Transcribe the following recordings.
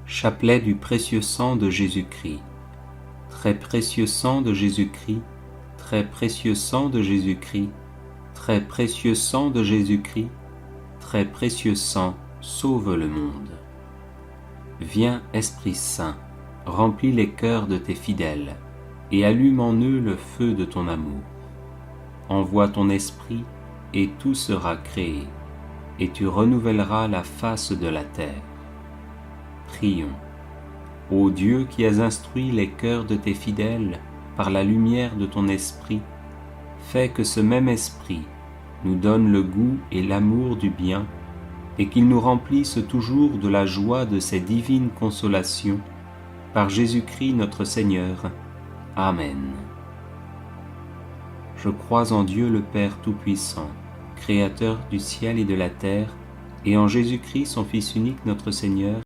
Chapelet du précieux sang de Jésus-Christ. Très précieux sang de Jésus-Christ, très précieux sang de Jésus-Christ, très précieux sang de Jésus-Christ, très précieux sang, sauve le monde. Viens, Esprit Saint, remplis les cœurs de tes fidèles, et allume en eux le feu de ton amour. Envoie ton esprit, et tout sera créé, et tu renouvelleras la face de la terre. Prions. Ô Dieu qui as instruit les cœurs de tes fidèles par la lumière de ton esprit, fais que ce même esprit nous donne le goût et l'amour du bien, et qu'il nous remplisse toujours de la joie de ces divines consolations, par Jésus-Christ notre Seigneur. Amen. Je crois en Dieu le Père Tout-Puissant, Créateur du ciel et de la terre, et en Jésus-Christ son Fils unique notre Seigneur,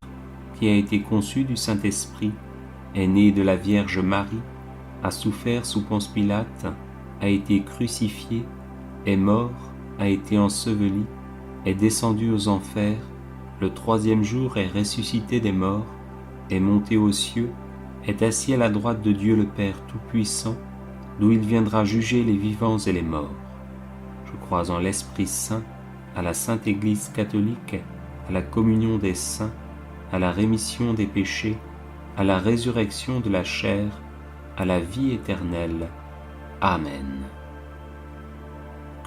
qui a été conçu du Saint-Esprit, est né de la Vierge Marie, a souffert sous Ponce Pilate, a été crucifié, est mort, a été enseveli, est descendu aux enfers, le troisième jour est ressuscité des morts, est monté aux cieux, est assis à la droite de Dieu le Père Tout-Puissant, d'où il viendra juger les vivants et les morts. Je crois en l'Esprit Saint, à la Sainte Église catholique, à la communion des saints, à la rémission des péchés, à la résurrection de la chair, à la vie éternelle. Amen.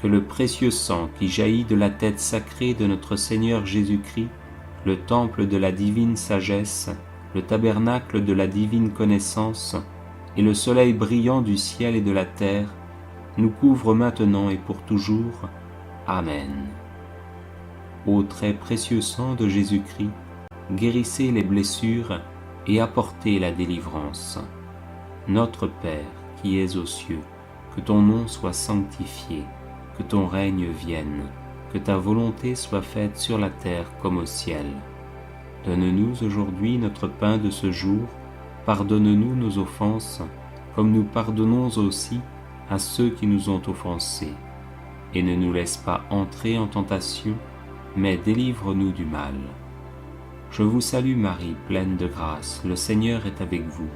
Que le précieux sang qui jaillit de la tête sacrée de notre Seigneur Jésus-Christ, le temple de la divine sagesse, le tabernacle de la divine connaissance, et le soleil brillant du ciel et de la terre, nous couvre maintenant et pour toujours. Amen. Ô très précieux sang de Jésus-Christ, guérissez les blessures et apportez la délivrance. Notre Père, qui es aux cieux, que ton nom soit sanctifié, que ton règne vienne, que ta volonté soit faite sur la terre comme au ciel. Donne-nous aujourd'hui notre pain de ce jour, pardonne-nous nos offenses, comme nous pardonnons aussi à ceux qui nous ont offensés. Et ne nous laisse pas entrer en tentation, mais délivre-nous du mal. Je vous salue Marie, pleine de grâce, le Seigneur est avec vous.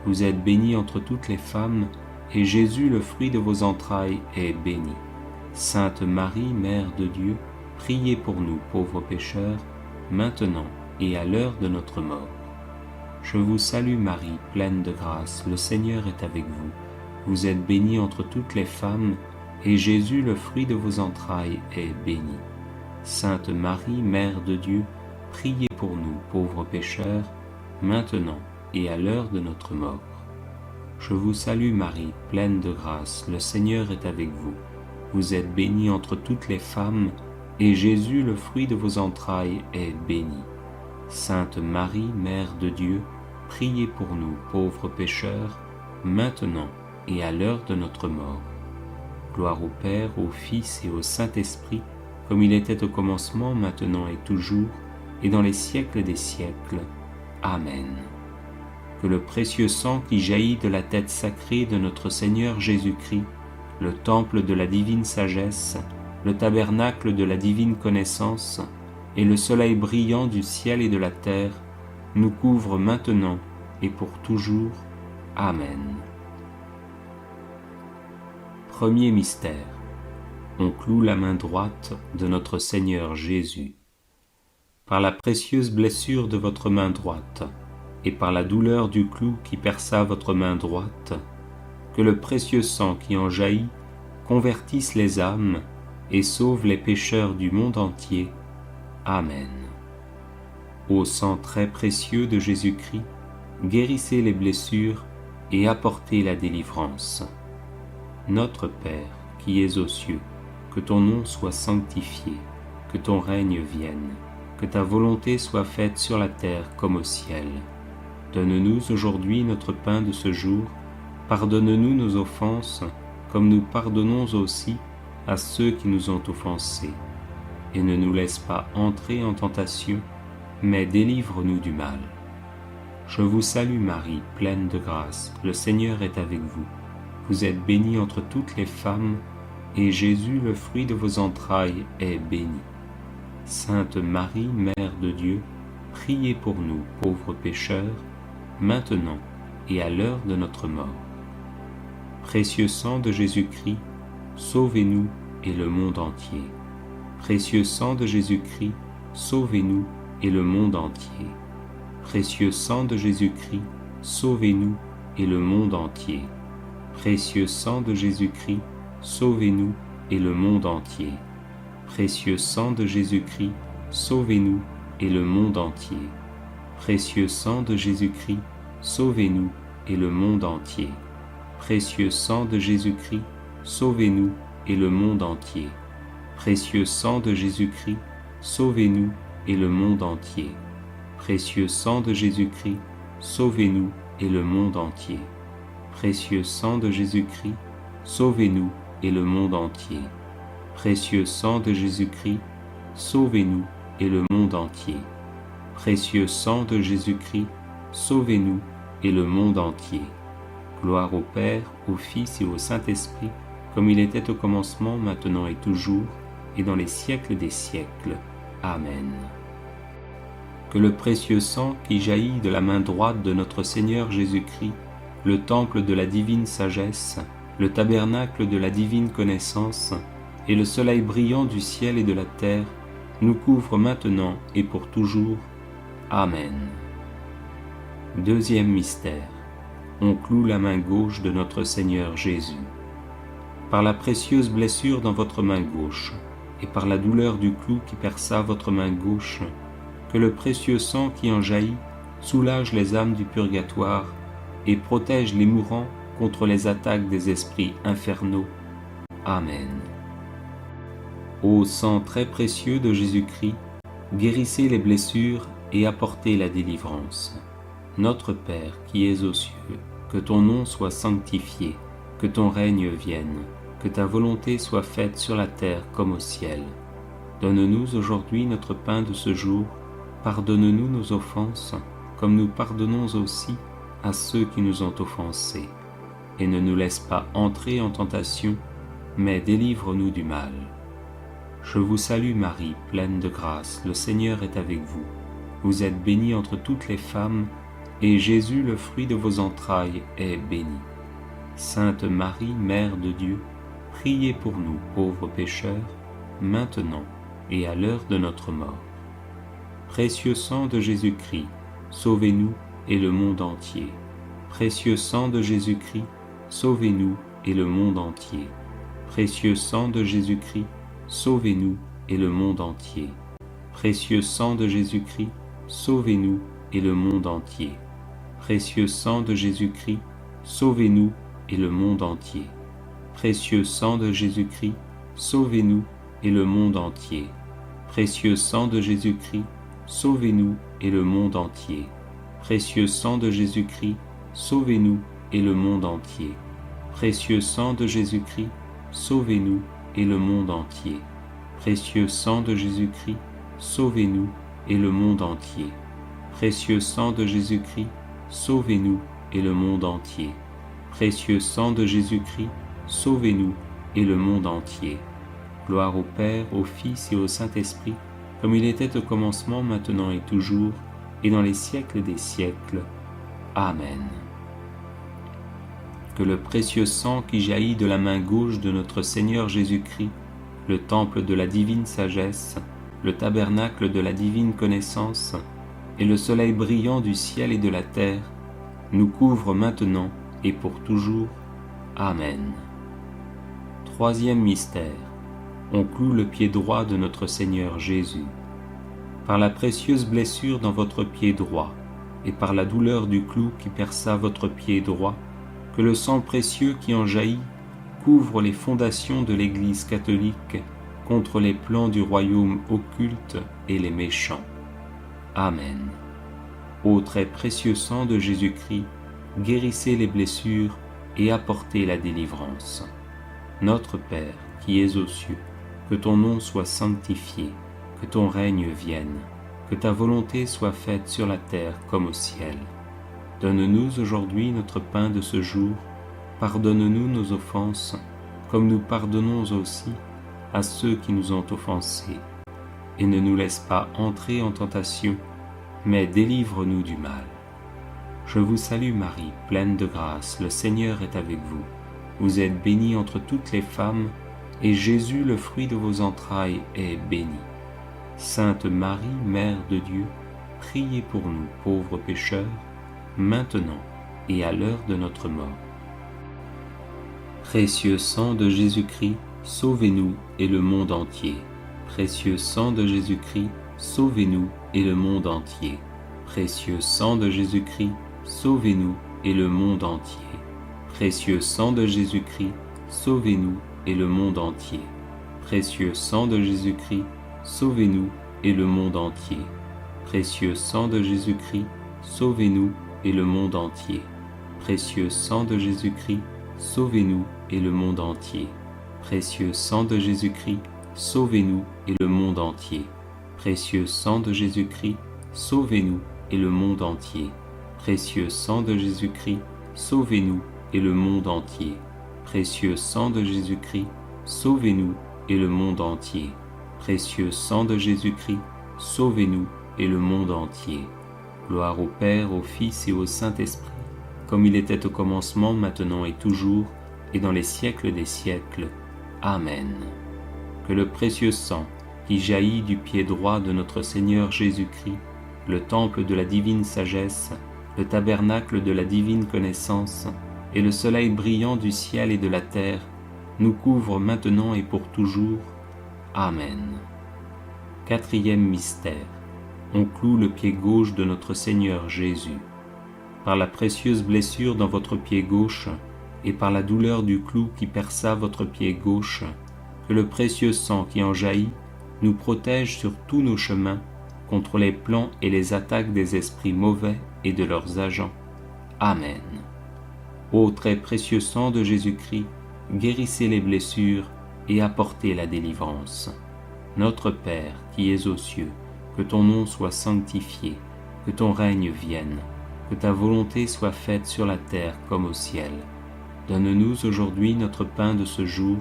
Vous êtes bénie entre toutes les femmes, et Jésus, le fruit de vos entrailles, est béni. Sainte Marie, Mère de Dieu, priez pour nous pauvres pécheurs, maintenant et à l'heure de notre mort. Je vous salue Marie, pleine de grâce, le Seigneur est avec vous. Vous êtes bénie entre toutes les femmes, et Jésus, le fruit de vos entrailles, est béni. Sainte Marie, Mère de Dieu, priez pour nous, pauvres pécheurs, maintenant et à l'heure de notre mort. Je vous salue Marie, pleine de grâce, le Seigneur est avec vous. Vous êtes bénie entre toutes les femmes, et Jésus, le fruit de vos entrailles, est béni. Sainte Marie, Mère de Dieu, priez pour nous, pauvres pécheurs, maintenant et à l'heure de notre mort. Gloire au Père, au Fils et au Saint-Esprit, comme il était au commencement, maintenant et toujours, et dans les siècles des siècles. Amen. Que le précieux sang qui jaillit de la tête sacrée de notre Seigneur Jésus-Christ, le temple de la divine sagesse, le tabernacle de la divine connaissance, et le soleil brillant du ciel et de la terre, nous couvre maintenant et pour toujours. Amen. Premier mystère. On cloue la main droite de notre Seigneur Jésus. Par la précieuse blessure de votre main droite, et par la douleur du clou qui perça votre main droite, que le précieux sang qui en jaillit convertisse les âmes et sauve les pécheurs du monde entier. Amen. Ô sang très précieux de Jésus-Christ, guérissez les blessures et apportez la délivrance. Notre Père, qui es aux cieux, que ton nom soit sanctifié, que ton règne vienne, que ta volonté soit faite sur la terre comme au ciel. Donne-nous aujourd'hui notre pain de ce jour, pardonne-nous nos offenses, comme nous pardonnons aussi à ceux qui nous ont offensés. Et ne nous laisse pas entrer en tentation, mais délivre-nous du mal. Je vous salue Marie, pleine de grâce, le Seigneur est avec vous. Vous êtes bénie entre toutes les femmes, et Jésus, le fruit de vos entrailles, est béni. Sainte Marie, Mère de Dieu, priez pour nous pauvres pécheurs, maintenant et à l'heure de notre mort. Précieux sang de Jésus-Christ, sauvez-nous et le monde entier. Précieux sang de Jésus-Christ, sauvez-nous et le monde entier. Précieux sang de Jésus-Christ, sauvez-nous et le monde entier. Précieux sang de Jésus-Christ, sauvez-nous et le monde entier. Précieux sang de Jésus-Christ, sauvez-nous et le monde entier. Précieux sang de Jésus-Christ, sauvez-nous et le monde entier. Précieux sang de Jésus-Christ, sauvez-nous et le monde entier. Précieux sang de Jésus-Christ, sauvez-nous et le monde entier. Précieux sang de Jésus-Christ, sauvez-nous et le monde entier. Précieux sang de Jésus-Christ, sauvez-nous et le monde entier. Précieux sang de Jésus-Christ, sauvez-nous et le monde entier. Précieux sang de Jésus-Christ, sauvez-nous et le monde entier. Gloire au Père, au Fils et au Saint-Esprit, comme il était au commencement, maintenant et toujours, et dans les siècles des siècles. Amen. Que le précieux sang qui jaillit de la main droite de notre Seigneur Jésus-Christ, le temple de la divine sagesse, le tabernacle de la divine connaissance, et le soleil brillant du ciel et de la terre, nous couvre maintenant et pour toujours. Amen. Deuxième mystère. On cloue la main gauche de notre Seigneur Jésus. Par la précieuse blessure dans votre main gauche, et par la douleur du clou qui perça votre main gauche, que le précieux sang qui en jaillit soulage les âmes du purgatoire et protège les mourants contre les attaques des esprits infernaux. Amen. Ô sang très précieux de Jésus-Christ, guérissez les blessures et apportez la délivrance. Notre Père qui es aux cieux, que ton nom soit sanctifié, que ton règne vienne, que ta volonté soit faite sur la terre comme au ciel. Donne-nous aujourd'hui notre pain de ce jour, pardonne-nous nos offenses, comme nous pardonnons aussi à ceux qui nous ont offensés. Et ne nous laisse pas entrer en tentation, mais délivre-nous du mal. Je vous salue Marie, pleine de grâce, le Seigneur est avec vous. Vous êtes bénie entre toutes les femmes, et Jésus, le fruit de vos entrailles, est béni. Sainte Marie, Mère de Dieu, priez pour nous pauvres pécheurs, maintenant et à l'heure de notre mort. Précieux sang de Jésus-Christ, sauvez-nous et le monde entier. Précieux sang de Jésus-Christ, sauvez-nous et le monde entier. Précieux sang de Jésus-Christ, sauvez-nous et le monde entier. Précieux sang de Jésus-Christ, sauvez-nous et le monde entier. Précieux sang de Jésus-Christ, sauvez-nous et le monde entier. Précieux sang de Jésus-Christ, sauvez-nous et le monde entier. Précieux sang de Jésus-Christ, sauvez-nous et le monde entier. Précieux sang de Jésus-Christ, sauvez-nous et le monde entier. Précieux sang de Jésus-Christ, sauvez-nous et le monde entier. Précieux sang de Jésus-Christ, sauvez-nous et le monde entier. Précieux sang de Jésus-Christ, sauvez-nous et le monde entier. Précieux sang de Jésus-Christ, sauvez-nous et le monde entier. Gloire au Père, au Fils et au Saint-Esprit, comme il était au commencement, maintenant et toujours, et dans les siècles des siècles. Amen. Que le précieux sang qui jaillit de la main gauche de notre Seigneur Jésus-Christ, le temple de la divine sagesse, le tabernacle de la divine connaissance, et le soleil brillant du ciel et de la terre, nous couvre maintenant et pour toujours. Amen. Troisième mystère. On cloue le pied droit de notre Seigneur Jésus. Par la précieuse blessure dans votre pied droit, et par la douleur du clou qui perça votre pied droit, que le sang précieux qui en jaillit couvre les fondations de l'Église catholique contre les plans du royaume occulte et les méchants. Amen. Ô très précieux sang de Jésus-Christ, guérissez les blessures et apportez la délivrance. Notre Père, qui es aux cieux, que ton nom soit sanctifié, que ton règne vienne, que ta volonté soit faite sur la terre comme au ciel. Donne-nous aujourd'hui notre pain de ce jour, pardonne-nous nos offenses, comme nous pardonnons aussi à ceux qui nous ont offensés. Et ne nous laisse pas entrer en tentation, mais délivre-nous du mal. Je vous salue Marie, pleine de grâce, le Seigneur est avec vous. Vous êtes bénie entre toutes les femmes, et Jésus, le fruit de vos entrailles, est béni. Sainte Marie, Mère de Dieu, priez pour nous pauvres pécheurs, maintenant et à l'heure de notre mort. Précieux sang de Jésus-Christ, sauvez-nous et le monde entier. Précieux sang de Jésus-Christ, sauvez-nous et le monde entier. Précieux sang de Jésus-Christ, sauvez-nous et le monde entier. Précieux sang de Jésus-Christ, sauvez-nous et le monde entier. Précieux sang de Jésus-Christ, sauvez-nous et le monde entier. Précieux sang de Jésus-Christ, sauvez-nous et le monde entier. Précieux sang de Jésus-Christ, sauvez-nous et le monde entier. Précieux sang de Jésus-Christ, sauvez-nous et le monde entier. Précieux sang de Jésus-Christ, sauvez-nous et le monde entier. Précieux sang de Jésus-Christ, sauvez-nous et le monde entier. Précieux sang de Jésus-Christ, sauvez-nous et le monde entier. Précieux sang de Jésus-Christ, sauvez-nous et le monde entier. Gloire au Père, au Fils et au Saint-Esprit, comme il était au commencement, maintenant et toujours, et dans les siècles des siècles. Amen. Que le précieux sang qui jaillit du pied droit de notre Seigneur Jésus-Christ, le temple de la divine sagesse, le tabernacle de la divine connaissance, et le soleil brillant du ciel et de la terre, nous couvre maintenant et pour toujours. Amen. Quatrième mystère. On cloue le pied gauche de notre Seigneur Jésus. Par la précieuse blessure dans votre pied gauche, et par la douleur du clou qui perça votre pied gauche, que le précieux sang qui en jaillit nous protège sur tous nos chemins contre les plans et les attaques des esprits mauvais et de leurs agents. Amen. Ô très précieux sang de Jésus-Christ, guérissez les blessures et apportez la délivrance. Notre Père qui es aux cieux, que ton nom soit sanctifié, que ton règne vienne, que ta volonté soit faite sur la terre comme au ciel. Donne-nous aujourd'hui notre pain de ce jour,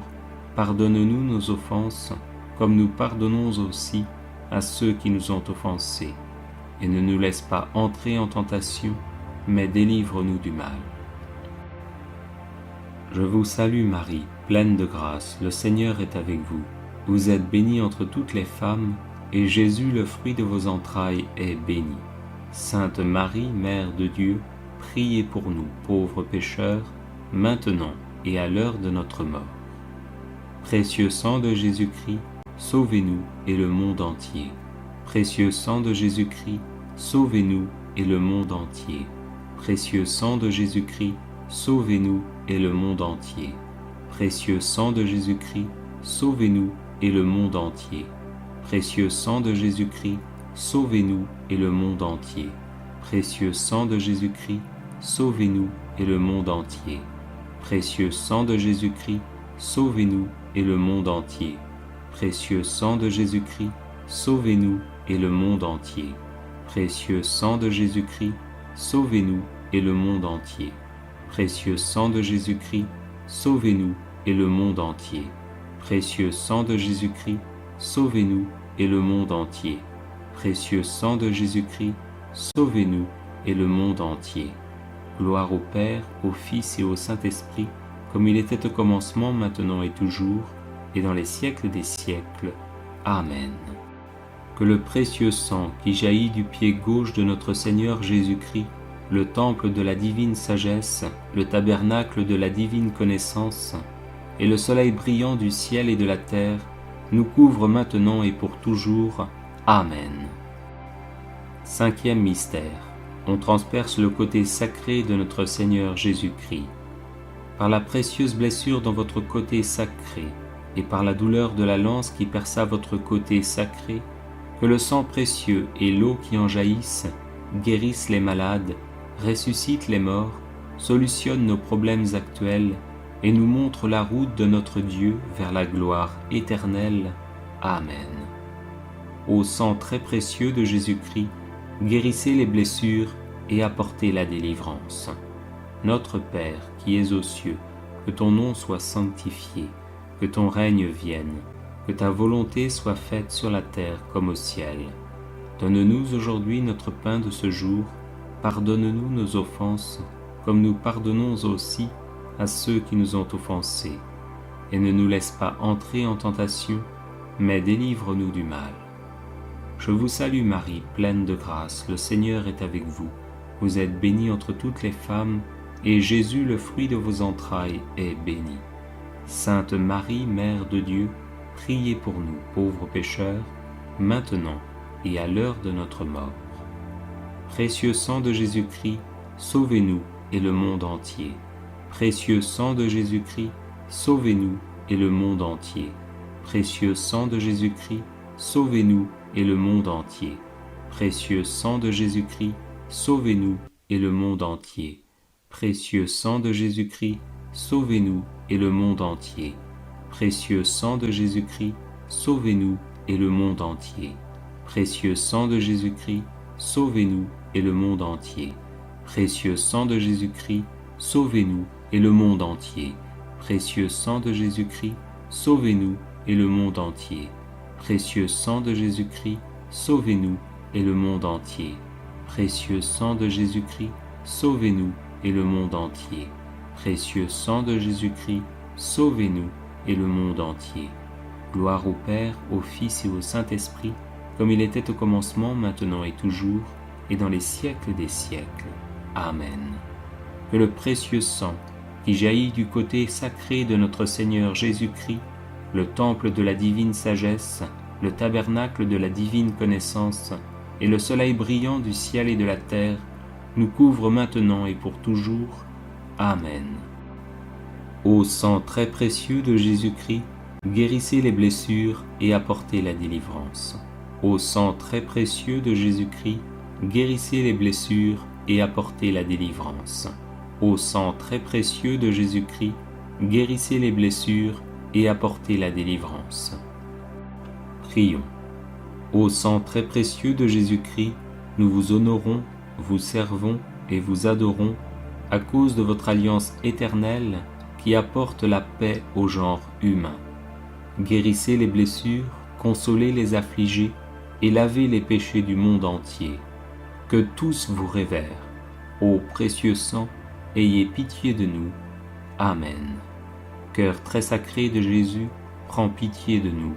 pardonne-nous nos offenses, comme nous pardonnons aussi à ceux qui nous ont offensés. Et ne nous laisse pas entrer en tentation, mais délivre-nous du mal. Je vous salue Marie, pleine de grâce, le Seigneur est avec vous. Vous êtes bénie entre toutes les femmes, et Jésus, le fruit de vos entrailles, est béni. Sainte Marie, Mère de Dieu, priez pour nous, pauvres pécheurs, maintenant et à l'heure de notre mort. Précieux sang de Jésus-Christ, sauvez-nous et le monde entier. Précieux sang de Jésus-Christ, sauvez-nous et le monde entier. Précieux sang de Jésus-Christ, sauvez-nous et le monde entier. Précieux sang de Jésus-Christ, sauvez-nous et le monde entier. Précieux sang de Jésus-Christ, sauvez-nous et le monde entier. Précieux sang de Jésus-Christ, sauvez-nous et le monde entier. Précieux sang de Jésus-Christ, sauvez-nous et le monde entier. Précieux sang de Jésus-Christ, sauvez-nous et le monde entier. Précieux sang de Jésus-Christ, sauvez-nous et le monde entier. Précieux sang de Jésus-Christ, sauvez-nous et le monde entier. Précieux sang de Jésus-Christ, sauvez-nous et le monde entier. Précieux sang de Jésus-Christ, sauvez-nous et le monde entier. Gloire au Père, au Fils et au Saint-Esprit, comme il était au commencement, maintenant et toujours, et dans les siècles des siècles. Amen. Que le précieux sang qui jaillit du pied gauche de notre Seigneur Jésus-Christ, le temple de la divine sagesse, le tabernacle de la divine connaissance, et le soleil brillant du ciel et de la terre, nous couvre maintenant et pour toujours. Amen. Cinquième mystère. On transperce le côté sacré de notre Seigneur Jésus-Christ. Par la précieuse blessure dans votre côté sacré, et par la douleur de la lance qui perça votre côté sacré, que le sang précieux et l'eau qui en jaillissent guérissent les malades, ressuscitent les morts, solutionnent nos problèmes actuels et nous montrent la route de notre Dieu vers la gloire éternelle. Amen. Ô sang très précieux de Jésus-Christ, guérissez les blessures et apportez la délivrance. Notre Père qui es aux cieux, que ton nom soit sanctifié, que ton règne vienne, que ta volonté soit faite sur la terre comme au ciel. Donne-nous aujourd'hui notre pain de ce jour. Pardonne-nous nos offenses, comme nous pardonnons aussi à ceux qui nous ont offensés. Et ne nous laisse pas entrer en tentation, mais délivre-nous du mal. Je vous salue Marie, pleine de grâce, le Seigneur est avec vous. Vous êtes bénie entre toutes les femmes, et Jésus, le fruit de vos entrailles, est béni. Sainte Marie, Mère de Dieu, priez pour nous, pauvres pécheurs, maintenant et à l'heure de notre mort. Précieux sang de Jésus-Christ, sauvez-nous et le monde entier. Précieux sang de Jésus-Christ, sauvez-nous et le monde entier. Précieux sang de Jésus-Christ, sauvez-nous et le monde entier. Précieux sang de Jésus-Christ, sauvez-nous et le monde entier. Précieux sang de Jésus-Christ, sauvez-nous et le monde entier. Précieux sang de Jésus-Christ, sauvez-nous et le monde entier. Précieux sang de Jésus-Christ, sauvez-nous et le monde entier. Précieux sang de Jésus-Christ, sauvez-nous et le monde entier. Précieux sang de Jésus-Christ, sauvez-nous et le monde entier. Précieux sang de Jésus-Christ, sauvez-nous et le monde entier. Précieux sang de Jésus-Christ, sauvez-nous et le monde entier. Précieux sang de Jésus-Christ, sauvez-nous et le monde entier. Gloire au Père, au Fils et au Saint-Esprit, comme il était au commencement, maintenant et toujours, et dans les siècles des siècles. Amen. Que le précieux sang qui jaillit du côté sacré de notre Seigneur Jésus-Christ, le temple de la divine sagesse, le tabernacle de la divine connaissance, et le soleil brillant du ciel et de la terre, nous couvre maintenant et pour toujours. Amen. Ô sang très précieux de Jésus-Christ, guérissez les blessures et apportez la délivrance. Ô sang très précieux de Jésus-Christ, guérissez les blessures et apportez la délivrance. Ô sang très précieux de Jésus-Christ, guérissez les blessures et apportez la délivrance. Prions. Ô sang très précieux de Jésus-Christ, nous vous honorons, vous servons et vous adorons à cause de votre alliance éternelle qui apporte la paix au genre humain. Guérissez les blessures, consolez les affligés et lavez les péchés du monde entier. Que tous vous révèrent. Ô précieux sang, ayez pitié de nous. Amen. Cœur très sacré de Jésus, prends pitié de nous.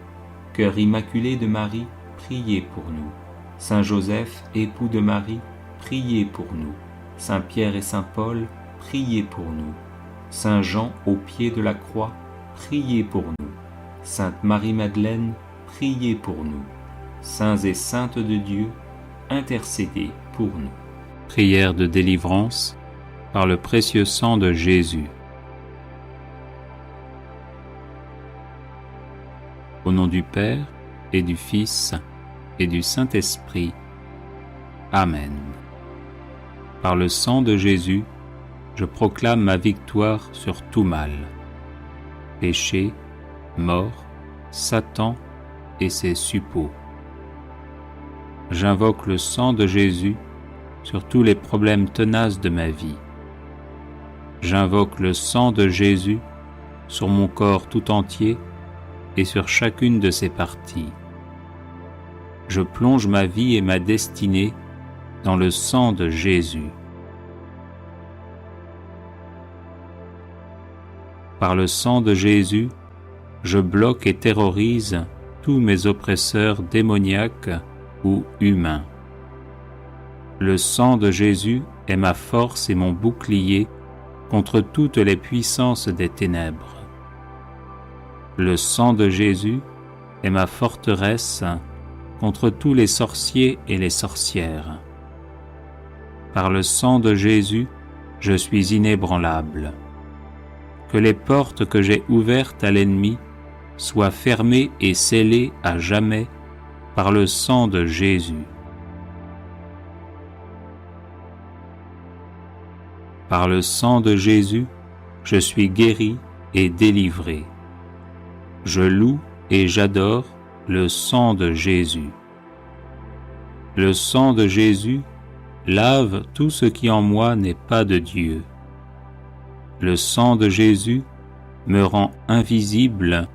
Cœur immaculé de Marie, priez pour nous. Saint Joseph, époux de Marie, priez pour nous. Saint Pierre et Saint Paul, priez pour nous. Saint Jean au pied de la croix, priez pour nous. Sainte Marie-Madeleine, priez pour nous. Saints et saintes de Dieu, intercédez pour nous. Prière de délivrance par le précieux sang de Jésus. Au nom du Père et du Fils et du Saint-Esprit. Amen. Par le sang de Jésus, je proclame ma victoire sur tout mal. Péché, mort, Satan et ses suppôts. J'invoque le sang de Jésus sur tous les problèmes tenaces de ma vie. J'invoque le sang de Jésus sur mon corps tout entier et sur chacune de ses parties. Je plonge ma vie et ma destinée dans le sang de Jésus. Par le sang de Jésus, je bloque et terrorise tous mes oppresseurs démoniaques ou humains. Le sang de Jésus est ma force et mon bouclier contre toutes les puissances des ténèbres. Le sang de Jésus est ma forteresse contre tous les sorciers et les sorcières. Par le sang de Jésus, je suis inébranlable. Que les portes que j'ai ouvertes à l'ennemi soient fermées et scellées à jamais par le sang de Jésus. Par le sang de Jésus, je suis guéri et délivré. Je loue et j'adore le sang de Jésus. Le sang de Jésus lave tout ce qui en moi n'est pas de Dieu. Le sang de Jésus me rend invisible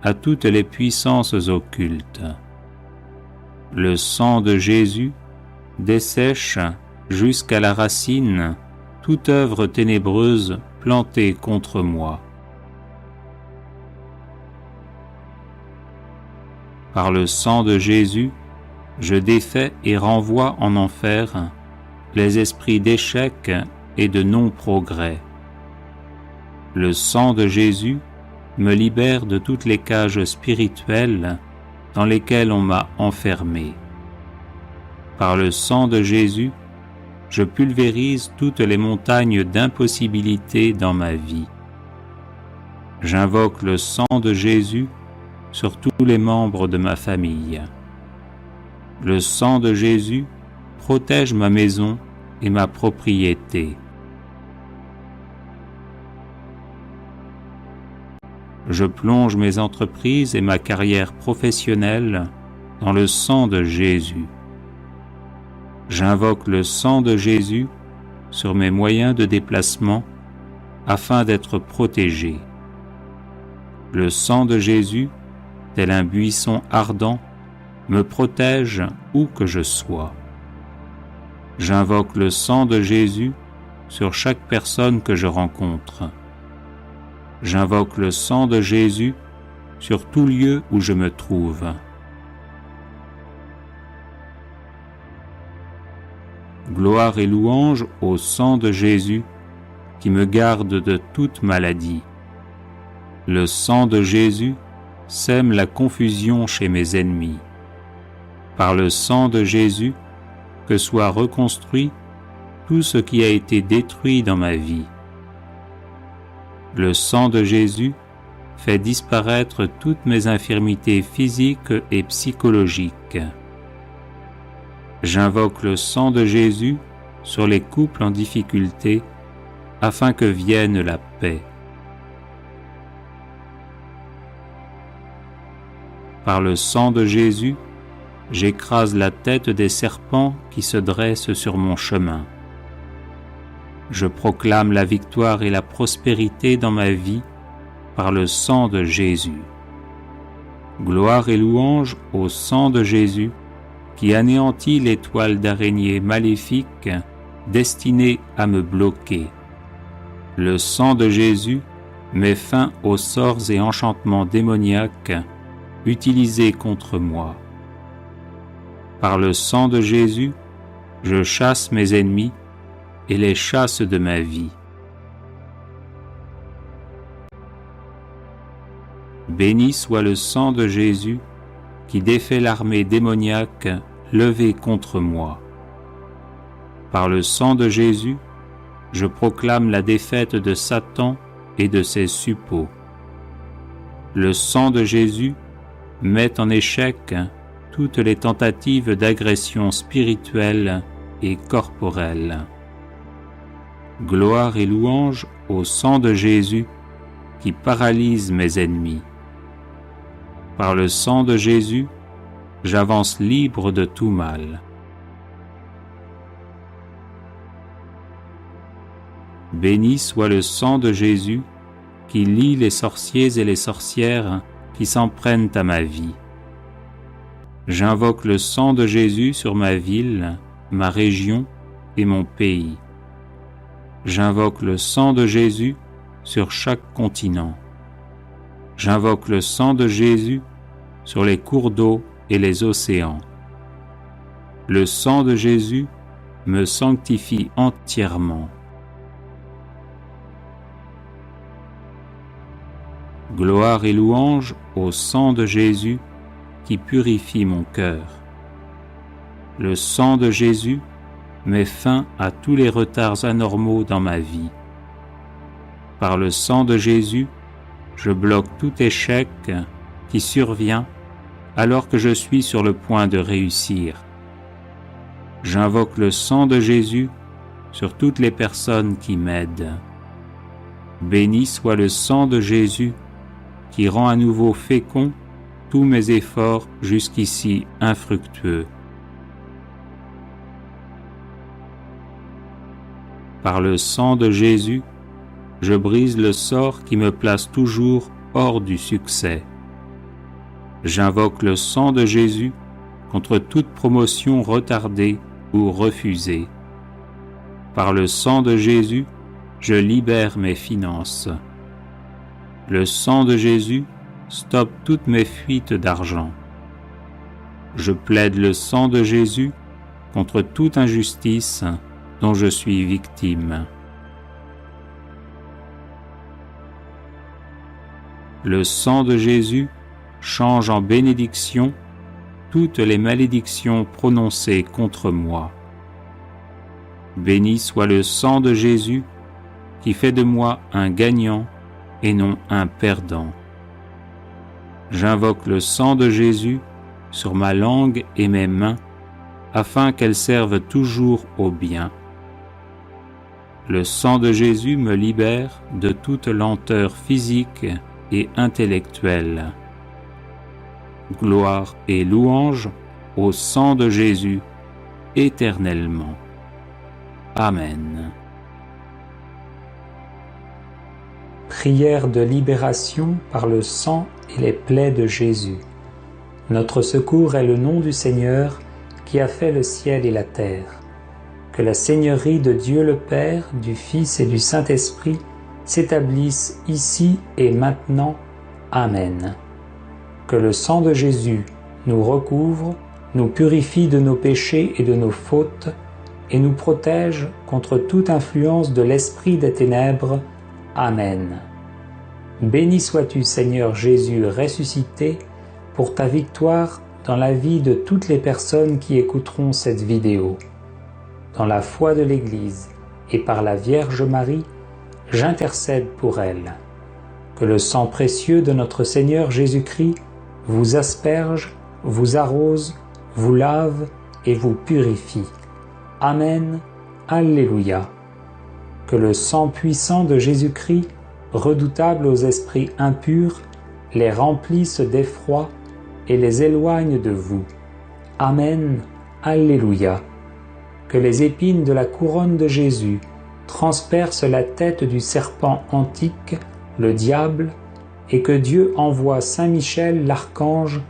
à toutes les puissances occultes. Le sang de Jésus dessèche jusqu'à la racine toute œuvre ténébreuse plantée contre moi. Par le sang de Jésus, je défais et renvoie en enfer les esprits d'échec et de non-progrès. Le sang de Jésus me libère de toutes les cages spirituelles dans lesquelles on m'a enfermé. Par le sang de Jésus, je pulvérise toutes les montagnes d'impossibilités dans ma vie. J'invoque le sang de Jésus sur tous les membres de ma famille. Le sang de Jésus protège ma maison et ma propriété. Je plonge mes entreprises et ma carrière professionnelle dans le sang de Jésus. J'invoque le sang de Jésus sur mes moyens de déplacement afin d'être protégé. Le sang de Jésus, tel un buisson ardent, me protège où que je sois. J'invoque le sang de Jésus sur chaque personne que je rencontre. J'invoque le sang de Jésus sur tout lieu où je me trouve. Gloire et louange au sang de Jésus qui me garde de toute maladie. Le sang de Jésus sème la confusion chez mes ennemis. Par le sang de Jésus, que soit reconstruit tout ce qui a été détruit dans ma vie. Le sang de Jésus fait disparaître toutes mes infirmités physiques et psychologiques. J'invoque le sang de Jésus sur les couples en difficulté afin que vienne la paix. Par le sang de Jésus, j'écrase la tête des serpents qui se dressent sur mon chemin. Je proclame la victoire et la prospérité dans ma vie par le sang de Jésus. Gloire et louange au sang de Jésus qui anéantit les toiles d'araignée maléfiques destinées à me bloquer. Le sang de Jésus met fin aux sorts et enchantements démoniaques utilisés contre moi. Par le sang de Jésus, je chasse mes ennemis et les chasse de ma vie. Béni soit le sang de Jésus qui défait l'armée démoniaque levée contre moi. Par le sang de Jésus, je proclame la défaite de Satan et de ses suppôts. Le sang de Jésus met en échec toutes les tentatives d'agression spirituelle et corporelle. Gloire et louange au sang de Jésus qui paralyse mes ennemis. Par le sang de Jésus, j'avance libre de tout mal. Béni soit le sang de Jésus qui lie les sorciers et les sorcières qui s'en prennent à ma vie. J'invoque le sang de Jésus sur ma ville, ma région et mon pays. J'invoque le sang de Jésus sur chaque continent. J'invoque le sang de Jésus sur les cours d'eau et les océans. Le sang de Jésus me sanctifie entièrement. Gloire et louange au sang de Jésus qui purifie mon cœur. Le sang de Jésus met fin à tous les retards anormaux dans ma vie. Par le sang de Jésus, je bloque tout échec qui survient alors que je suis sur le point de réussir. J'invoque le sang de Jésus sur toutes les personnes qui m'aident. Béni soit le sang de Jésus qui rend à nouveau fécond tous mes efforts jusqu'ici infructueux. Par le sang de Jésus, je brise le sort qui me place toujours hors du succès. J'invoque le sang de Jésus contre toute promotion retardée ou refusée. Par le sang de Jésus, je libère mes finances. Le sang de Jésus stoppe toutes mes fuites d'argent. Je plaide le sang de Jésus contre toute injustice dont je suis victime. Le sang de Jésus change en bénédiction toutes les malédictions prononcées contre moi. Béni soit le sang de Jésus qui fait de moi un gagnant et non un perdant. J'invoque le sang de Jésus sur ma langue et mes mains afin qu'elles servent toujours au bien. Le sang de Jésus me libère de toute lenteur physique et intellectuelle. Gloire et louange au sang de Jésus éternellement. Amen. Prière de libération par le sang et les plaies de Jésus. Notre secours est le nom du Seigneur qui a fait le ciel et la terre. Que la seigneurie de Dieu le Père, du Fils et du Saint-Esprit s'établisse ici et maintenant. Amen. Que le sang de Jésus nous recouvre, nous purifie de nos péchés et de nos fautes, et nous protège contre toute influence de l'esprit des ténèbres. Amen. Béni sois-tu, Seigneur Jésus ressuscité, pour ta victoire dans la vie de toutes les personnes qui écouteront cette vidéo. Dans la foi de l'Église et par la Vierge Marie, j'intercède pour elle. Que le sang précieux de notre Seigneur Jésus-Christ vous asperge, vous arrose, vous lave et vous purifie. Amen. Alléluia. Que le sang puissant de Jésus-Christ, redoutable aux esprits impurs, les remplisse d'effroi et les éloigne de vous. Amen. Alléluia. Que les épines de la couronne de Jésus transpercent la tête du serpent antique, le diable, et que Dieu envoie Saint Michel l'archange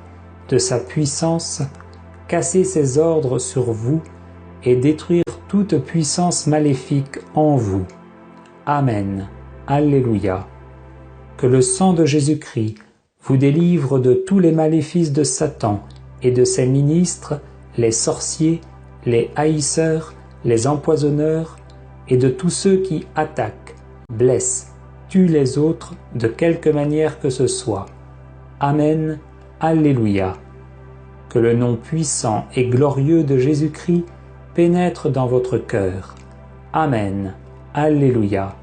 de sa puissance, casser ses ordres sur vous et détruire toute puissance maléfique en vous. Amen. Alléluia. Que le sang de Jésus-Christ vous délivre de tous les maléfices de Satan et de ses ministres, les sorciers, les haïsseurs, les empoisonneurs, et de tous ceux qui attaquent, blessent, tuent les autres de quelque manière que ce soit. Amen. Alléluia. Que le nom puissant et glorieux de Jésus-Christ pénètre dans votre cœur. Amen. Alléluia.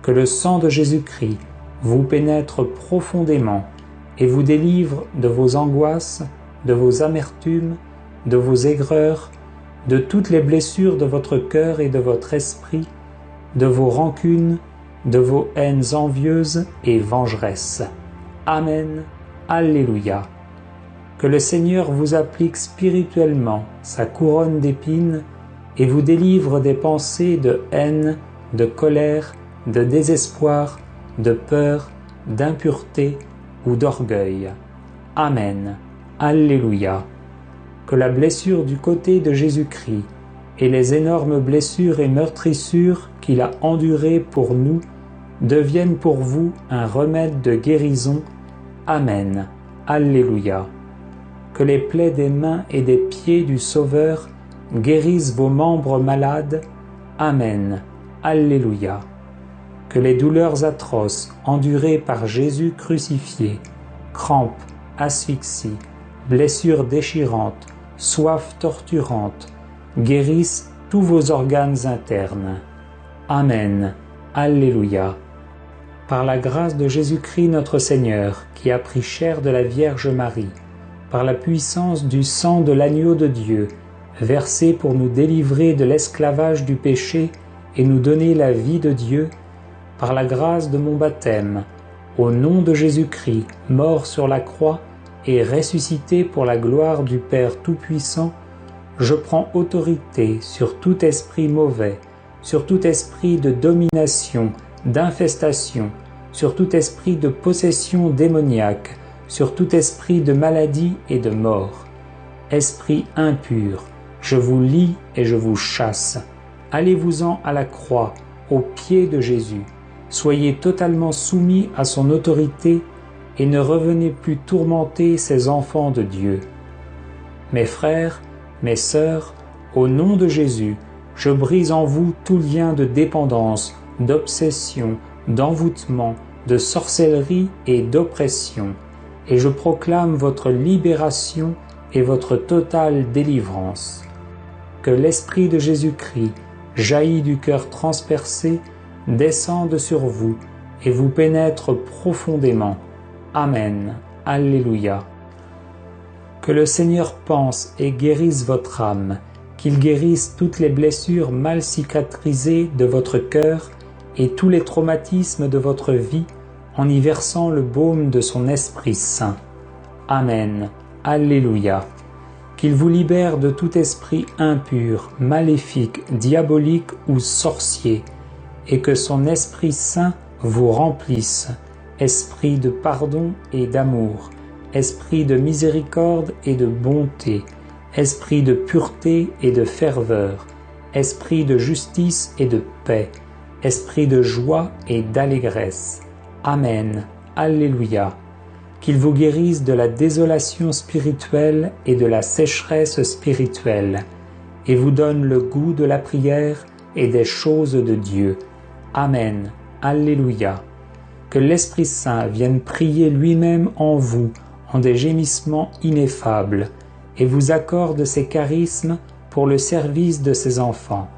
Que le sang de Jésus-Christ vous pénètre profondément et vous délivre de vos angoisses, de vos amertumes, de vos aigreurs, de toutes les blessures de votre cœur et de votre esprit, de vos rancunes, de vos haines envieuses et vengeresses. Amen. Alléluia. Que le Seigneur vous applique spirituellement sa couronne d'épines et vous délivre des pensées de haine, de colère, de désespoir, de peur, d'impureté ou d'orgueil. Amen. Alléluia. Que la blessure du côté de Jésus-Christ et les énormes blessures et meurtrissures qu'il a endurées pour nous deviennent pour vous un remède de guérison. Amen. Alléluia. Que les plaies des mains et des pieds du Sauveur guérissent vos membres malades. Amen. Alléluia. Que les douleurs atroces endurées par Jésus crucifié, crampes, asphyxie, blessures déchirantes, soif torturante, guérissent tous vos organes internes. Amen. Alléluia. Par la grâce de Jésus-Christ notre Seigneur, qui a pris chair de la Vierge Marie, par la puissance du sang de l'agneau de Dieu, versé pour nous délivrer de l'esclavage du péché et nous donner la vie de Dieu, par la grâce de mon baptême, au nom de Jésus-Christ, mort sur la croix et ressuscité pour la gloire du Père Tout-Puissant, je prends autorité sur tout esprit mauvais, sur tout esprit de domination, d'infestation, sur tout esprit de possession démoniaque, sur tout esprit de maladie et de mort. Esprit impur, je vous lie et je vous chasse. Allez-vous-en à la croix, aux pieds de Jésus. Soyez totalement soumis à son autorité et ne revenez plus tourmenter ces enfants de Dieu. Mes frères, mes sœurs, au nom de Jésus, je brise en vous tout lien de dépendance, d'obsession, d'envoûtement, de sorcellerie et d'oppression, et je proclame votre libération et votre totale délivrance. Que l'Esprit de Jésus-Christ, jailli du cœur transpercé, descende sur vous et vous pénètre profondément. Amen. Alléluia. Que le Seigneur pense et guérisse votre âme, qu'il guérisse toutes les blessures mal cicatrisées de votre cœur et tous les traumatismes de votre vie en y versant le baume de son Esprit Saint. Amen. Alléluia. Qu'il vous libère de tout esprit impur, maléfique, diabolique ou sorcier, et que son Esprit Saint vous remplisse, esprit de pardon et d'amour, esprit de miséricorde et de bonté, esprit de pureté et de ferveur, esprit de justice et de paix, esprit de joie et d'allégresse. Amen. Alléluia. Qu'il vous guérisse de la désolation spirituelle et de la sécheresse spirituelle, et vous donne le goût de la prière et des choses de Dieu. Amen. Alléluia. Que l'Esprit Saint vienne prier lui-même en vous, en des gémissements ineffables, et vous accorde ses charismes pour le service de ses enfants.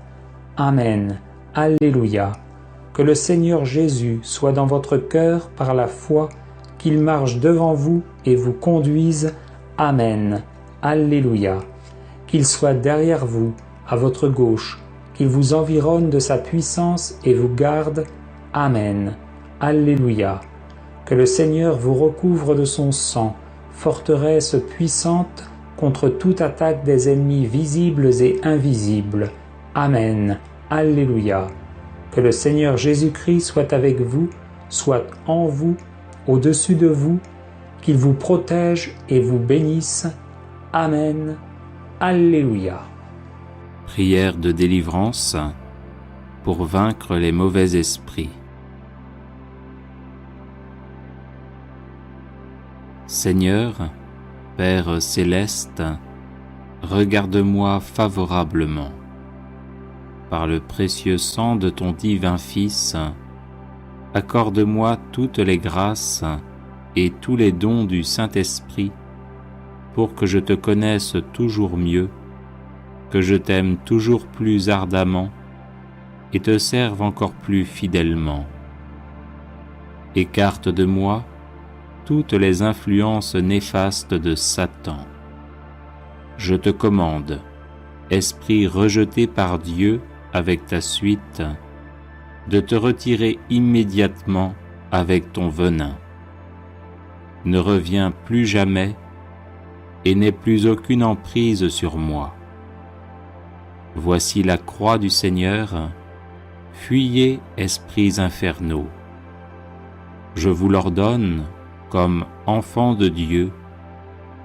Amen. Alléluia. Que le Seigneur Jésus soit dans votre cœur par la foi, qu'il marche devant vous et vous conduise. Amen. Alléluia. Qu'il soit derrière vous, à votre gauche, qu'il vous environne de sa puissance et vous garde. Amen. Alléluia. Que le Seigneur vous recouvre de son sang, forteresse puissante contre toute attaque des ennemis visibles et invisibles. Amen. Alléluia. Que le Seigneur Jésus-Christ soit avec vous, soit en vous, au-dessus de vous, qu'il vous protège et vous bénisse. Amen. Alléluia. Prière de délivrance pour vaincre les mauvais esprits. Seigneur, Père céleste, regarde-moi favorablement. Par le précieux sang de ton divin Fils, accorde-moi toutes les grâces et tous les dons du Saint-Esprit pour que je te connaisse toujours mieux, que je t'aime toujours plus ardemment et te serve encore plus fidèlement. Écarte de moi toutes les influences néfastes de Satan. Je te commande, esprit rejeté par Dieu avec ta suite, de te retirer immédiatement avec ton venin. Ne reviens plus jamais et n'aie plus aucune emprise sur moi. Voici la croix du Seigneur, fuyez, esprits infernaux. Je vous l'ordonne comme enfants de Dieu,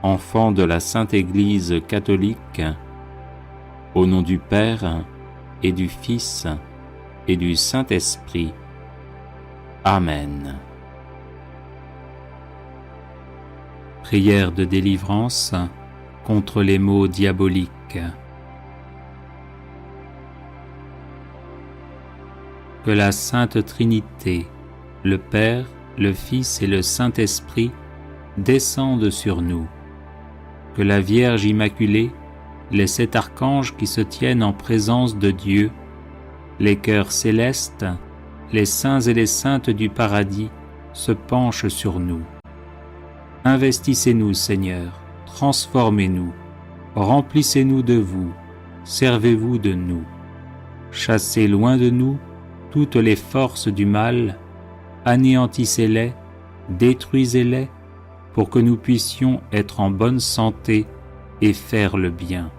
enfants de la Sainte Église catholique, au nom du Père et du Fils et du Saint-Esprit. Amen. Prière de délivrance contre les maux diaboliques. Que la Sainte Trinité, le Père, le Fils et le Saint-Esprit descendent sur nous. Que la Vierge Immaculée, les 7 archanges qui se tiennent en présence de Dieu, les cœurs célestes, les saints et les saintes du paradis se penchent sur nous. Investissez-nous, Seigneur, transformez-nous, remplissez-nous de vous, servez-vous de nous. Chassez loin de nous toutes les forces du mal, anéantissez-les, détruisez-les, pour que nous puissions être en bonne santé et faire le bien.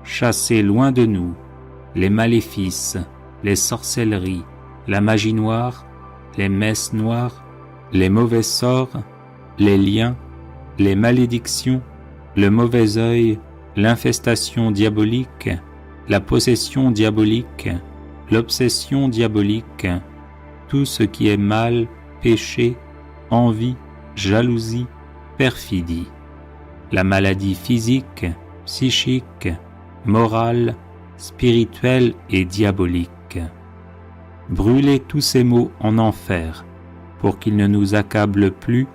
Chassez loin de nous les maléfices, les sorcelleries, la magie noire, les messes noires, les mauvais sorts les liens, les malédictions, le mauvais œil, l'infestation diabolique, la possession diabolique, l'obsession diabolique, tout ce qui est mal, péché, envie, jalousie, perfidie, la maladie physique, psychique, morale, spirituelle et diabolique. Brûlez tous ces maux en enfer, pour qu'ils ne nous accablent plus,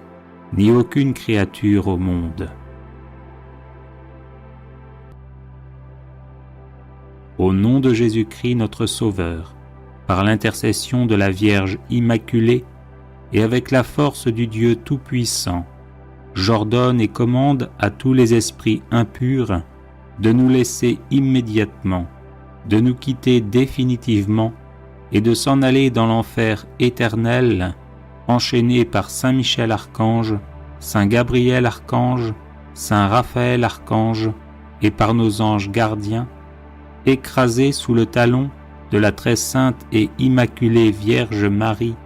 ni aucune créature au monde. Au nom de Jésus-Christ notre Sauveur, par l'intercession de la Vierge Immaculée et avec la force du Dieu Tout-Puissant, j'ordonne et commande à tous les esprits impurs de nous laisser immédiatement, de nous quitter définitivement et de s'en aller dans l'enfer éternel, enchaînés par Saint Michel Archange, Saint Gabriel Archange, Saint Raphaël Archange et par nos anges gardiens, écrasés sous le talon de la très sainte et immaculée Vierge Marie,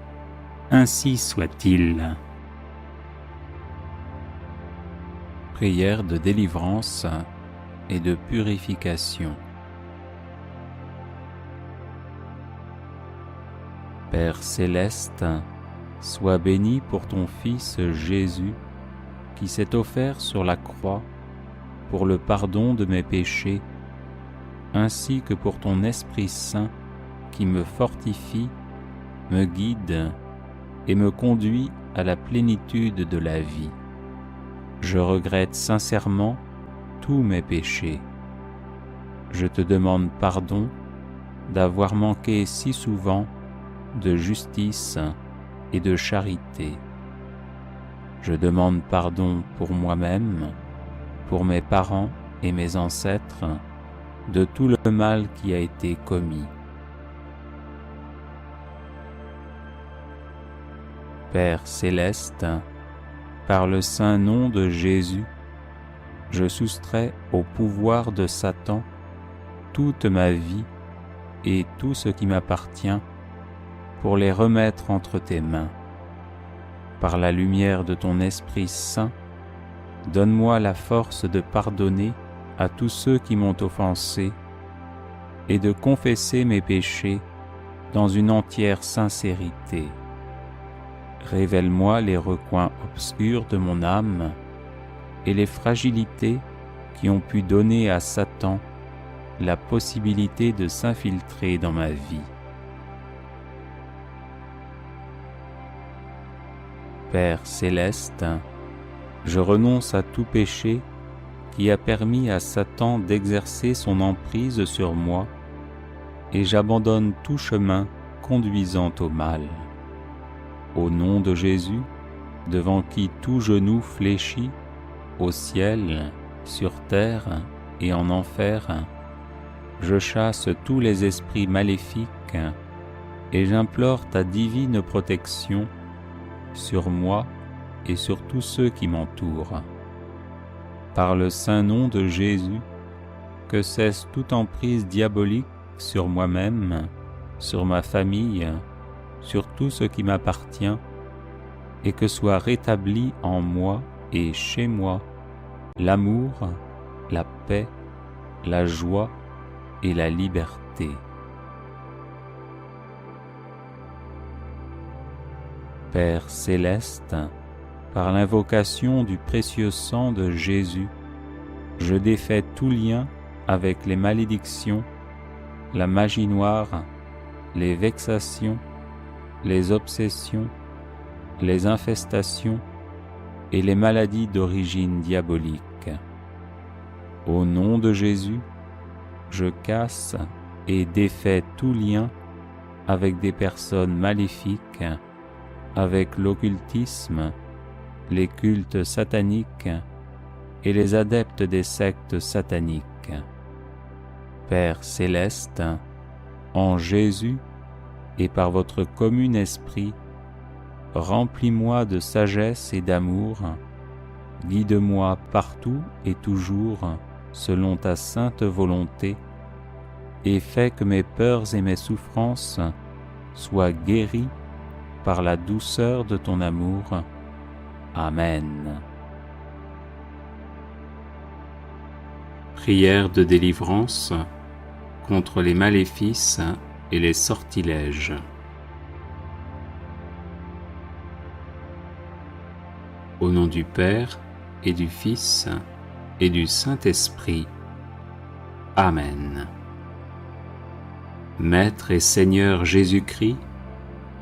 ainsi soit-il. Prière de délivrance et de purification. Père céleste, sois béni pour ton Fils Jésus, qui s'est offert sur la croix pour le pardon de mes péchés, ainsi que pour ton Esprit Saint qui me fortifie, me guide et me conduit à la plénitude de la vie. Je regrette sincèrement tous mes péchés. Je te demande pardon d'avoir manqué si souvent de justice et de charité. Je demande pardon pour moi-même, pour mes parents et mes ancêtres, de tout le mal qui a été commis. Père céleste, par le saint nom de Jésus, je soustrais au pouvoir de Satan toute ma vie et tout ce qui m'appartient pour les remettre entre tes mains. Par la lumière de ton Esprit Saint, donne-moi la force de pardonner à tous ceux qui m'ont offensé et de confesser mes péchés dans une entière sincérité. Révèle-moi les recoins obscurs de mon âme et les fragilités qui ont pu donner à Satan la possibilité de s'infiltrer dans ma vie. Père céleste, je renonce à tout péché qui a permis à Satan d'exercer son emprise sur moi et j'abandonne tout chemin conduisant au mal. Au nom de Jésus, devant qui tout genou fléchit, au ciel, sur terre et en enfer, je chasse tous les esprits maléfiques et j'implore ta divine protection sur moi et sur tous ceux qui m'entourent. Par le saint nom de Jésus, que cesse toute emprise diabolique sur moi-même, sur ma famille, sur tout ce qui m'appartient, et que soit rétabli en moi et chez moi l'amour, la paix, la joie et la liberté. Père céleste, par l'invocation du précieux sang de Jésus, je défais tout lien avec les malédictions, la magie noire, les vexations, les obsessions, les infestations et les maladies d'origine diabolique. Au nom de Jésus, je casse et défais tout lien avec des personnes maléfiques, avec l'occultisme, les cultes sataniques et les adeptes des sectes sataniques. Père céleste, en Jésus et par votre commun esprit, remplis-moi de sagesse et d'amour, guide-moi partout et toujours selon ta sainte volonté, et fais que mes peurs et mes souffrances soient guéries par la douceur de ton amour. Amen. Prière de délivrance contre les maléfices et les sortilèges. Au nom du Père et du Fils et du Saint-Esprit. Amen. Maître et Seigneur Jésus-Christ,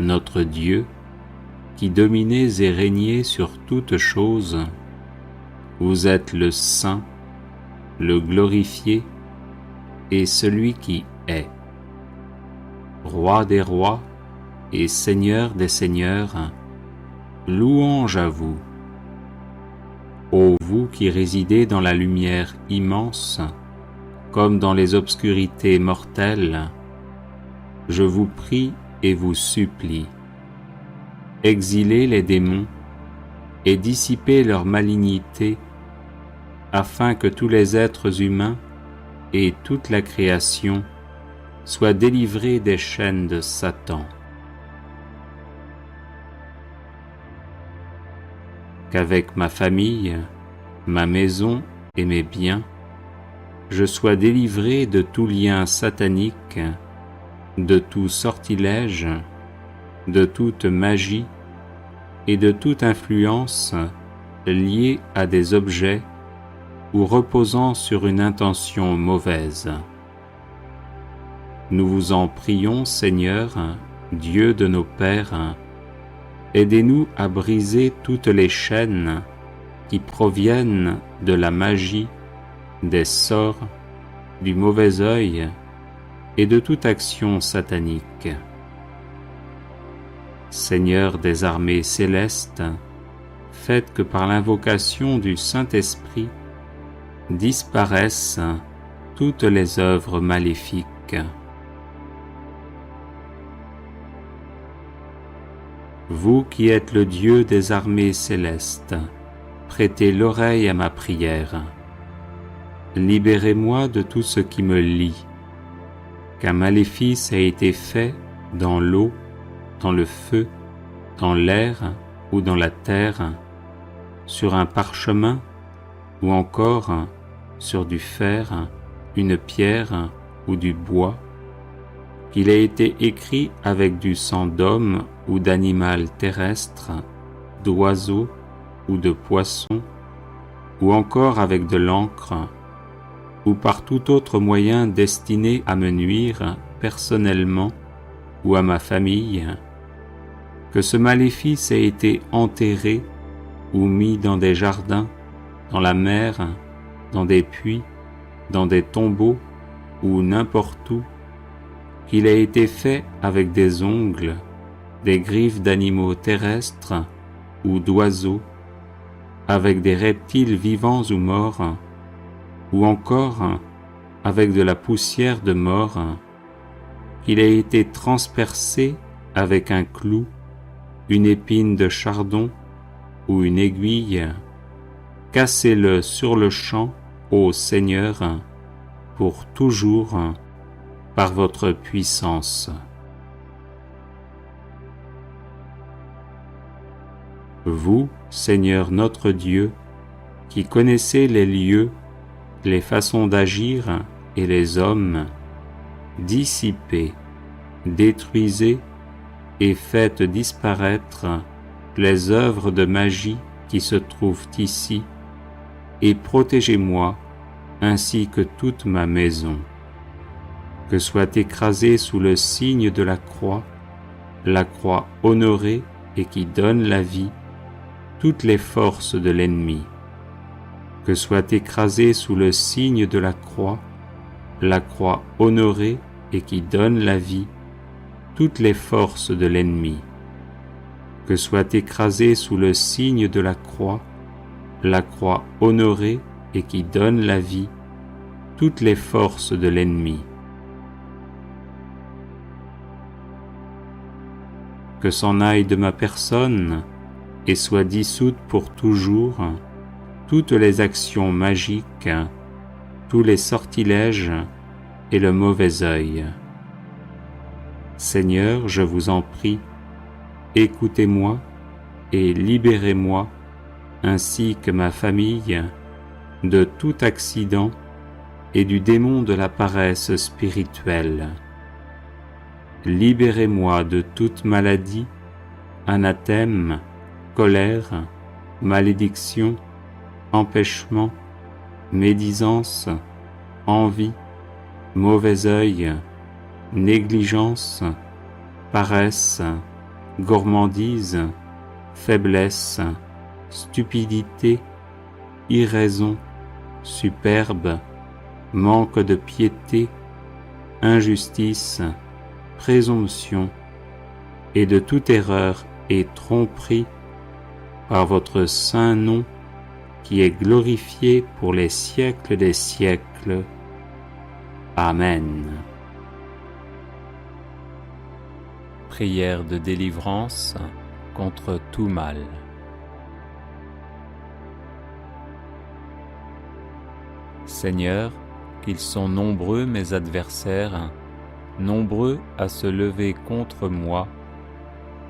notre Dieu, qui dominez et régnez sur toutes choses, vous êtes le Saint, le glorifié et celui qui est. Roi des rois et Seigneur des seigneurs, louange à vous. Ô vous qui résidez dans la lumière immense, comme dans les obscurités mortelles, je vous prie et vous supplie. Exilez les démons et dissipez leur malignité, afin que tous les êtres humains et toute la création soient délivrés des chaînes de Satan. Qu'avec ma famille, ma maison et mes biens, je sois délivré de tout lien satanique, de tout sortilège, de toute magie et de toute influence liée à des objets ou reposant sur une intention mauvaise. Nous vous en prions, Seigneur, Dieu de nos pères, aidez-nous à briser toutes les chaînes qui proviennent de la magie, des sorts, du mauvais œil et de toute action satanique. Seigneur des armées célestes, faites que par l'invocation du Saint-Esprit disparaissent toutes les œuvres maléfiques. Vous qui êtes le Dieu des armées célestes, prêtez l'oreille à ma prière. Libérez-moi de tout ce qui me lie, qu'un maléfice a été fait dans l'eau, dans le feu, dans l'air ou dans la terre, sur un parchemin ou encore sur du fer, une pierre ou du bois, qu'il a été écrit avec du sang d'homme ou d'animal terrestre, d'oiseau ou de poisson, ou encore avec de l'encre, ou par tout autre moyen destiné à me nuire personnellement ou à ma famille, que ce maléfice ait été enterré ou mis dans des jardins, dans la mer, dans des puits, dans des tombeaux ou n'importe où, qu'il a été fait avec des ongles, des griffes d'animaux terrestres ou d'oiseaux, avec des reptiles vivants ou morts, ou encore avec de la poussière de mort, qu'il a été transpercé avec un clou, une épine de chardon ou une aiguille. Cassez-le sur le champ, ô Seigneur, pour toujours, par votre puissance. Vous, Seigneur notre Dieu, qui connaissez les lieux, les façons d'agir et les hommes, dissipez, détruisez et faites disparaître les œuvres de magie qui se trouvent ici, et protégez-moi ainsi que toute ma maison. Que soit écrasée sous le signe de la croix honorée et qui donne la vie, toutes les forces de l'ennemi. Que soit écrasée sous le signe de la croix honorée et qui donne la vie, toutes les forces de l'ennemi. Que soit écrasée sous le signe de la croix honorée et qui donne la vie, toutes les forces de l'ennemi. Que s'en aille de ma personne et soit dissoute pour toujours toutes les actions magiques, tous les sortilèges et le mauvais œil. Seigneur, je vous en prie, écoutez-moi et libérez-moi ainsi que ma famille, de tout accident et du démon de la paresse spirituelle. Libérez-moi de toute maladie, anathème, colère, malédiction, empêchement, médisance, envie, mauvais œil, négligence, paresse, gourmandise, faiblesse, stupidité, irraison, superbe, manque de piété, injustice, présomption, et de toute erreur et tromperie, par votre saint nom, qui est glorifié pour les siècles des siècles. Amen. Prière de délivrance contre tout mal. Seigneur, qu'ils sont nombreux mes adversaires, nombreux à se lever contre moi,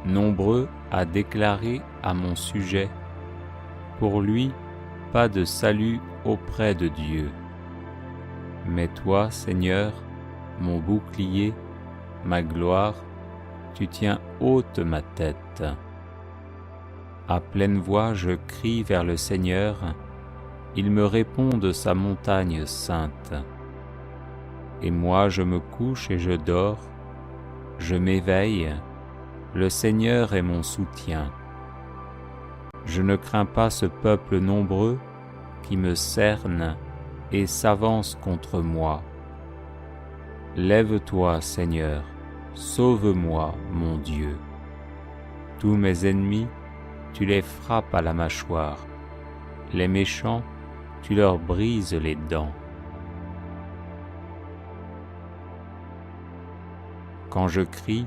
nombreux à déclarer à mon sujet, pour lui, pas de salut auprès de Dieu. Mais toi, Seigneur, mon bouclier, ma gloire, tu tiens haute ma tête. À pleine voix, je crie vers le Seigneur, il me répond de sa montagne sainte. Et moi, je me couche et je dors, je m'éveille, le Seigneur est mon soutien. Je ne crains pas ce peuple nombreux qui me cerne et s'avance contre moi. Lève-toi, Seigneur, sauve-moi, mon Dieu. Tous mes ennemis, tu les frappes à la mâchoire. Les méchants, tu leur brises les dents. Quand je crie,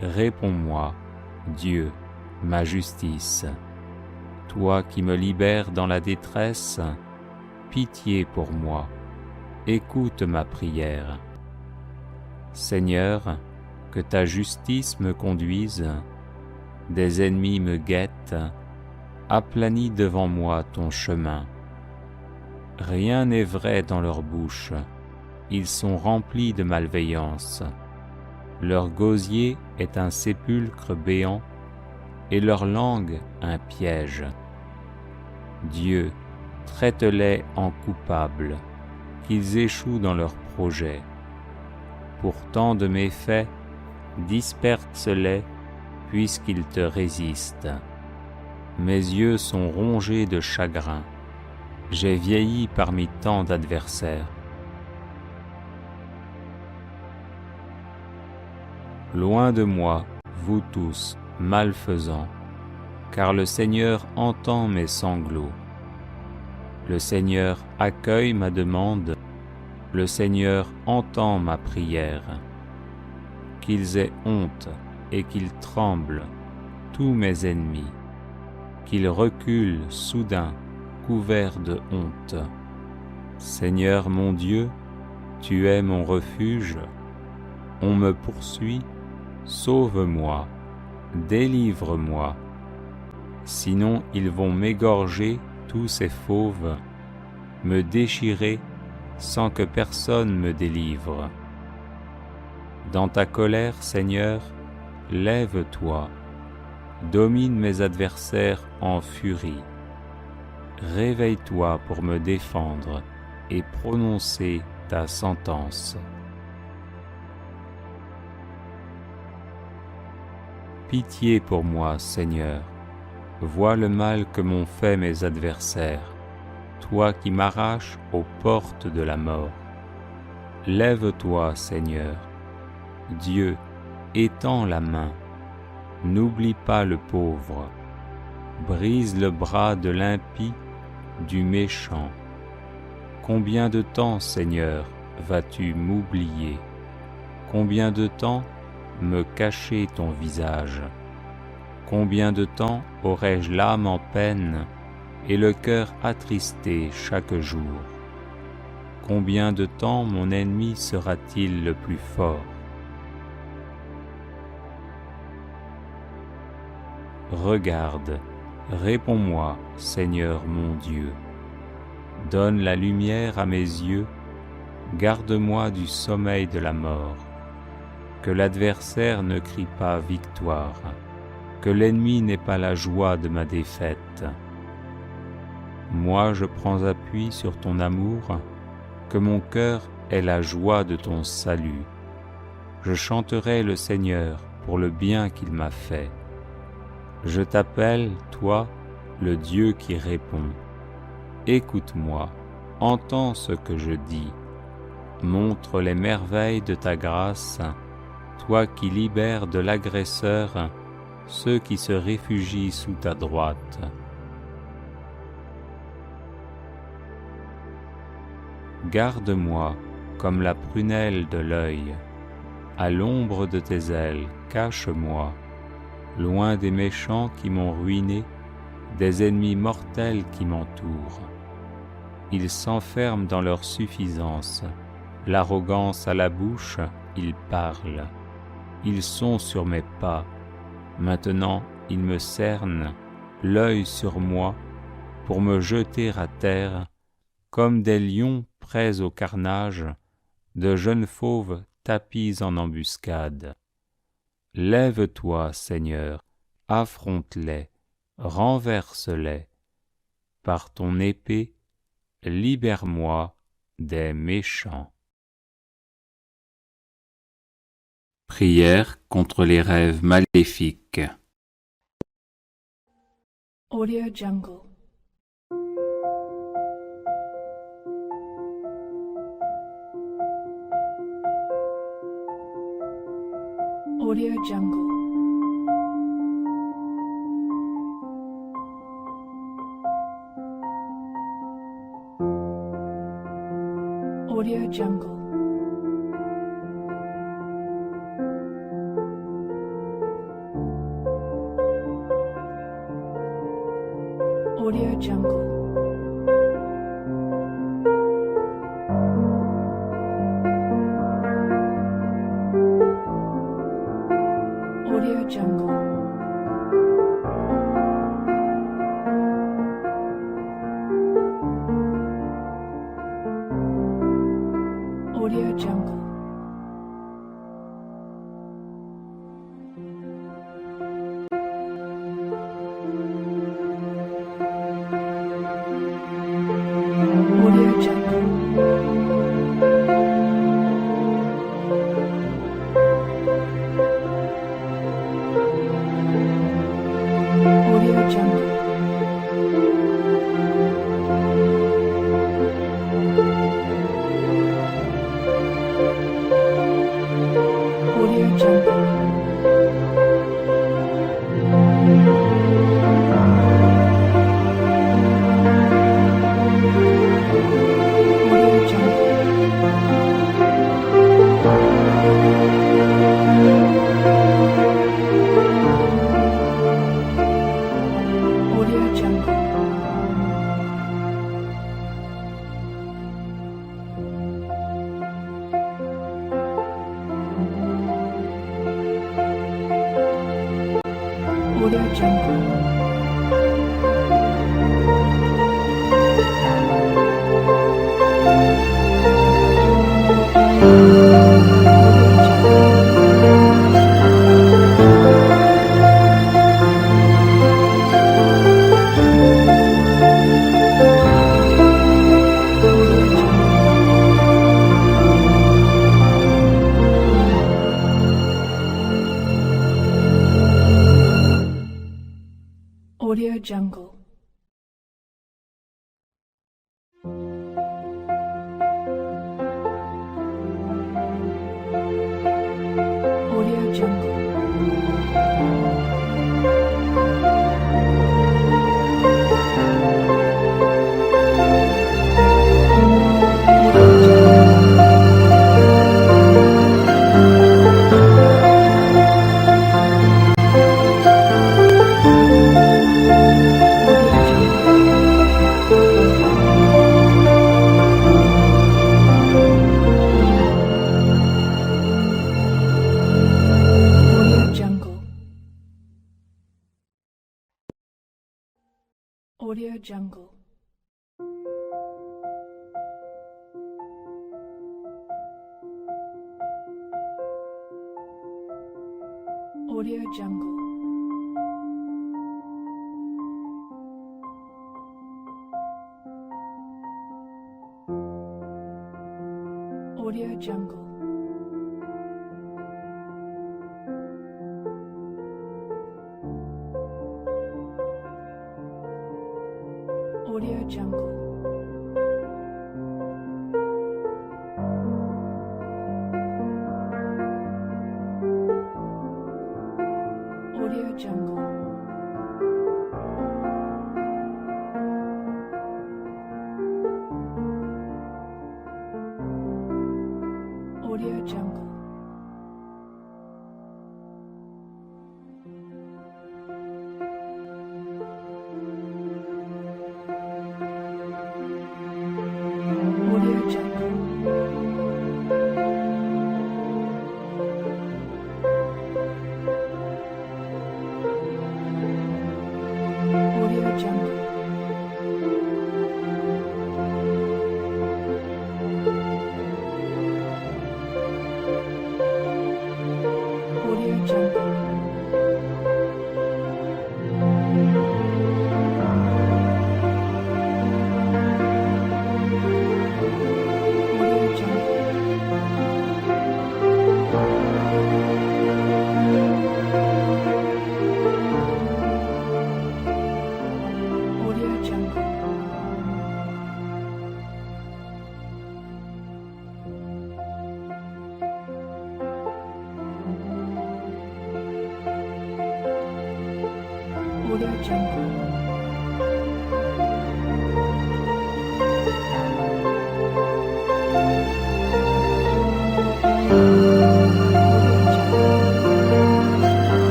réponds-moi, Dieu, ma justice. Toi qui me libères dans la détresse, pitié pour moi, écoute ma prière. Seigneur, que ta justice me conduise, des ennemis me guettent, aplanis devant moi ton chemin. Rien n'est vrai dans leur bouche, ils sont remplis de malveillance. Leur gosier est un sépulcre béant, et leur langue un piège. Dieu, traite-les en coupables, qu'ils échouent dans leurs projets. Pour tant de méfaits, disperse-les, puisqu'ils te résistent. Mes yeux sont rongés de chagrin, j'ai vieilli parmi tant d'adversaires. Loin de moi, vous tous, malfaisants, car le Seigneur entend mes sanglots. Le Seigneur accueille ma demande, le Seigneur entend ma prière. Qu'ils aient honte et qu'ils tremblent, tous mes ennemis, qu'ils reculent soudain, couverts de honte. Seigneur mon Dieu, tu es mon refuge, on me poursuit, sauve-moi, délivre-moi. Sinon ils vont m'égorger tous ces fauves, me déchirer sans que personne me délivre. Dans ta colère, Seigneur, lève-toi, domine mes adversaires en furie. Réveille-toi pour me défendre et prononcer ta sentence. Pitié pour moi, Seigneur, vois le mal que m'ont fait mes adversaires, toi qui m'arraches aux portes de la mort. Lève-toi, Seigneur. Dieu, étends la main, n'oublie pas le pauvre, brise le bras de l'impie, du méchant. Combien de temps, Seigneur, vas-tu m'oublier? Combien de temps me cacher ton visage? Combien de temps aurai-je l'âme en peine et le cœur attristé chaque jour? Combien de temps mon ennemi sera-t-il le plus fort? Regarde, Réponds-moi, Seigneur mon Dieu. Donne la lumière à mes yeux, garde-moi du sommeil de la mort. Que l'adversaire ne crie pas victoire, que l'ennemi n'ait pas la joie de ma défaite. Moi je prends appui sur ton amour, que mon cœur ait la joie de ton salut. Je chanterai le Seigneur pour le bien qu'il m'a fait. Je t'appelle, toi, le Dieu qui répond. Écoute-moi, entends ce que je dis. Montre les merveilles de ta grâce, toi qui libères de l'agresseur ceux qui se réfugient sous ta droite. Garde-moi comme la prunelle de l'œil. À l'ombre de tes ailes, cache-moi, loin des méchants qui m'ont ruiné, des ennemis mortels qui m'entourent. Ils s'enferment dans leur suffisance, l'arrogance à la bouche, ils parlent. Ils sont sur mes pas, maintenant ils me cernent, l'œil sur moi, pour me jeter à terre, comme des lions prêts au carnage, de jeunes fauves tapis en embuscade. Lève-toi, Seigneur, affronte-les, renverse-les. Par ton épée, libère-moi des méchants. Prière contre les rêves maléfiques. Audio Jungle. Audio Jungle. Audio Jungle. Audio Jungle. Audio Jungle. Audio Jungle. Audio Jungle. Audio Jungle. Audio Jungle. Audio Jungle. Audio Jungle. Audio Jungle. Audio Jungle. Audio Jungle. Audio Audio Jungle. Audio Jungle. Audio Jungle. Audio Jungle. Audio Jungle. Audio Jungle. Audio Jungle. Audio Jungle. Audio Jungle. Audio Jungle. Audio Jungle. Audio Jungle.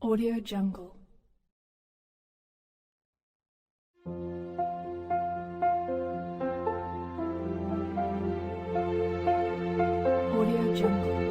Audio Jungle. Audio Jungle.